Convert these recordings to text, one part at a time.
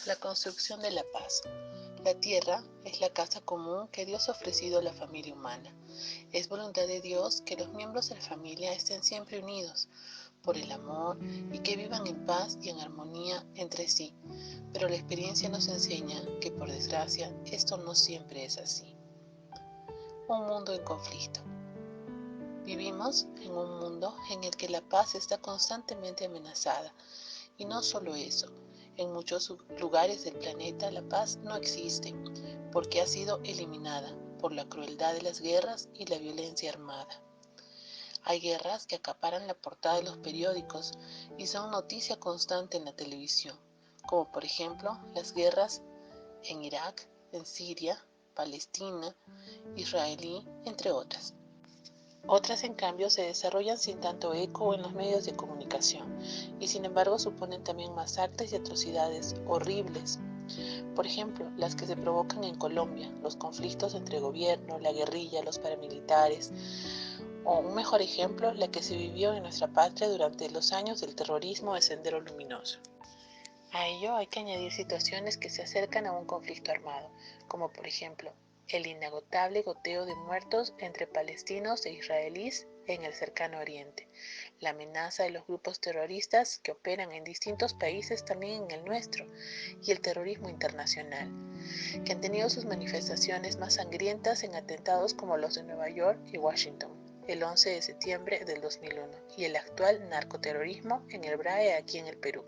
La construcción de la paz. La tierra es la casa común que Dios ha ofrecido a la familia humana. Es voluntad de Dios que los miembros de la familia estén siempre unidos por el amor y que vivan en paz y en armonía entre sí. Pero la experiencia nos enseña que, por desgracia, esto no siempre es así. Un mundo en conflicto. Vivimos en un mundo en el que la paz está constantemente amenazada. Y no solo eso, en muchos lugares del planeta la paz no existe, porque ha sido eliminada por la crueldad de las guerras y la violencia armada. Hay guerras que acaparan la portada de los periódicos y son noticia constante en la televisión, como por ejemplo las guerras en Irak, en Siria, Palestina, israelí, entre otras. Otras, en cambio, se desarrollan sin tanto eco en los medios de comunicación y sin embargo suponen también masacres y atrocidades horribles. Por ejemplo, las que se provocan en Colombia, los conflictos entre gobierno, la guerrilla, los paramilitares, o un mejor ejemplo, la que se vivió en nuestra patria durante los años del terrorismo de Sendero Luminoso. A ello hay que añadir situaciones que se acercan a un conflicto armado, como por ejemplo el inagotable goteo de muertos entre palestinos e israelíes en el cercano oriente, la amenaza de los grupos terroristas que operan en distintos países, también en el nuestro, y el terrorismo internacional, que han tenido sus manifestaciones más sangrientas en atentados como los de Nueva York y Washington, el 11 de septiembre del 2001, y el actual narcoterrorismo en el BRAE aquí en el Perú.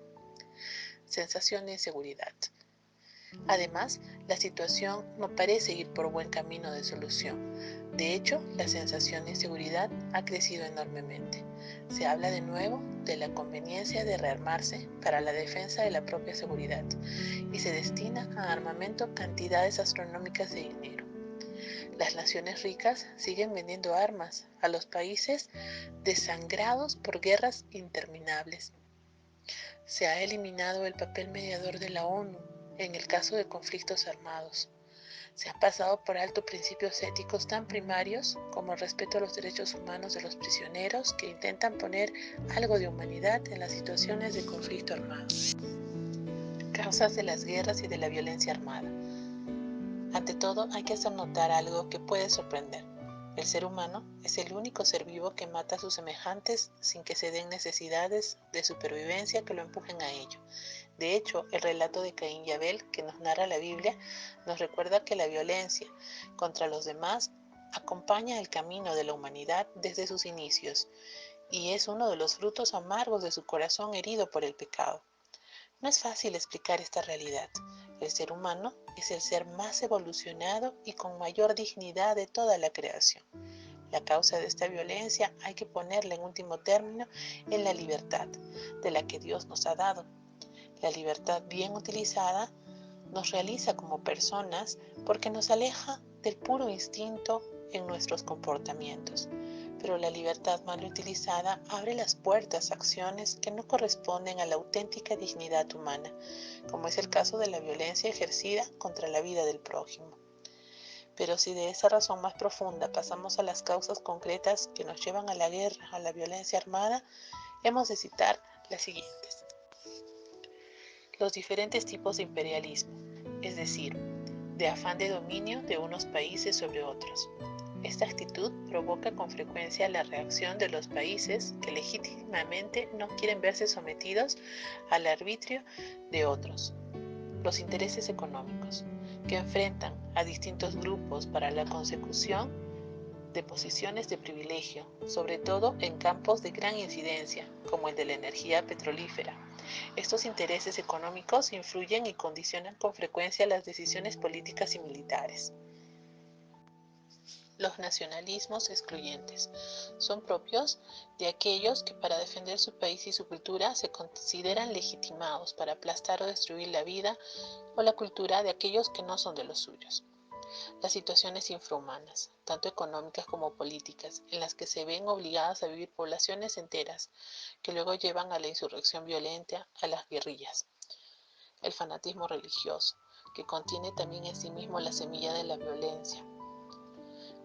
Sensación de inseguridad. Además, la situación no parece ir por buen camino de solución. De hecho, la sensación de inseguridad ha crecido enormemente. Se habla de nuevo de la conveniencia de rearmarse para la defensa de la propia seguridad y se destina a armamento cantidades astronómicas de dinero. Las naciones ricas siguen vendiendo armas a los países desangrados por guerras interminables. Se ha eliminado el papel mediador de la ONU en el caso de conflictos armados. Se han pasado por alto principios éticos tan primarios como el respeto a los derechos humanos de los prisioneros que intentan poner algo de humanidad en las situaciones de conflicto armado. Causas de las guerras y de la violencia armada. Ante todo, hay que hacer notar algo que puede sorprender. El ser humano es el único ser vivo que mata a sus semejantes sin que se den necesidades de supervivencia que lo empujen a ello. De hecho, el relato de Caín y Abel que nos narra la Biblia nos recuerda que la violencia contra los demás acompaña el camino de la humanidad desde sus inicios y es uno de los frutos amargos de su corazón herido por el pecado. No es fácil explicar esta realidad. El ser humano es el ser más evolucionado y con mayor dignidad de toda la creación. La causa de esta violencia hay que ponerla en último término en la libertad, de la que Dios nos ha dado. La libertad bien utilizada nos realiza como personas porque nos aleja del puro instinto en nuestros comportamientos. Pero la libertad mal utilizada abre las puertas a acciones que no corresponden a la auténtica dignidad humana, como es el caso de la violencia ejercida contra la vida del prójimo. Pero si de esa razón más profunda pasamos a las causas concretas que nos llevan a la guerra, a la violencia armada, hemos de citar las siguientes. Los diferentes tipos de imperialismo, es decir, de afán de dominio de unos países sobre otros. Esta actitud provoca con frecuencia la reacción de los países que legítimamente no quieren verse sometidos al arbitrio de otros. Los intereses económicos, que enfrentan a distintos grupos para la consecución de posiciones de privilegio, sobre todo en campos de gran incidencia, como el de la energía petrolífera. Estos intereses económicos influyen y condicionan con frecuencia las decisiones políticas y militares. Los nacionalismos excluyentes son propios de aquellos que para defender su país y su cultura se consideran legitimados para aplastar o destruir la vida o la cultura de aquellos que no son de los suyos. Las situaciones infrahumanas, tanto económicas como políticas, en las que se ven obligadas a vivir poblaciones enteras, que luego llevan a la insurrección violenta, a las guerrillas. El fanatismo religioso, que contiene también en sí mismo la semilla de la violencia,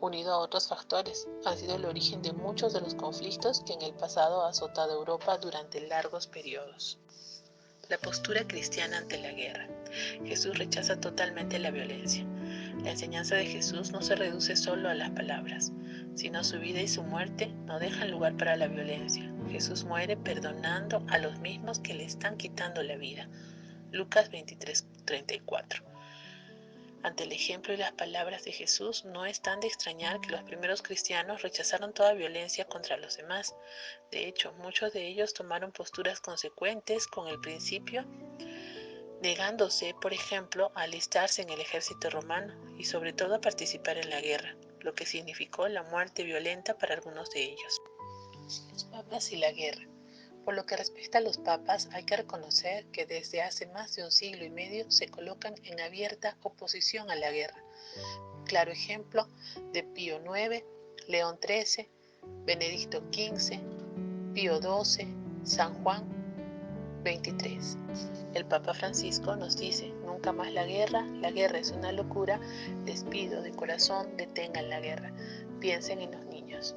unido a otros factores, han sido el origen de muchos de los conflictos que en el pasado ha azotado Europa durante largos periodos. La postura cristiana ante la guerra. Jesús rechaza totalmente la violencia. La enseñanza de Jesús no se reduce solo a las palabras, sino su vida y su muerte no dejan lugar para la violencia. Jesús muere perdonando a los mismos que le están quitando la vida. Lucas 23:34. Ante el ejemplo y las palabras de Jesús, no es tan de extrañar que los primeros cristianos rechazaron toda violencia contra los demás. De hecho, muchos de ellos tomaron posturas consecuentes con el principio, negándose, por ejemplo, a alistarse en el ejército romano y sobre todo a participar en la guerra, lo que significó la muerte violenta para algunos de ellos. Los papas y la guerra. Por lo que respecta a los papas, hay que reconocer que desde hace más de un siglo y medio se colocan en abierta oposición a la guerra. Claro ejemplo de Pío IX, León XIII, Benedicto XV, Pío XII, San Juan XXIII. El Papa Francisco nos dice: nunca más la guerra es una locura, les pido de corazón detengan la guerra, piensen en los niños.